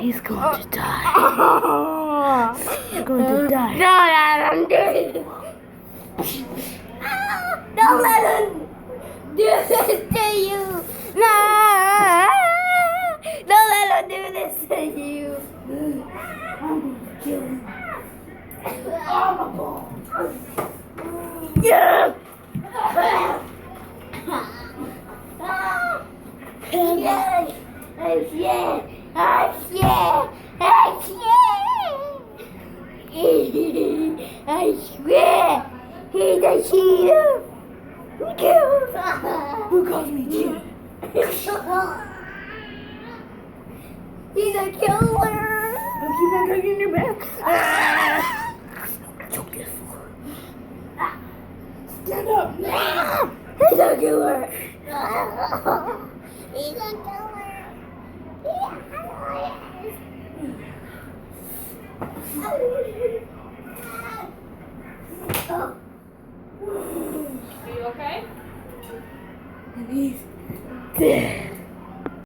He's going to die. He's going to die. Don't let him do it. Don't let him do this to you. No. Don't let him do this to you. Yeah. I swear, he's a cheater. Who calls me cheater? He's a killer. I'll keep on taking your back. Choke this fool. Stand up. He's a killer. He's a killer. Are you okay? And he's dead.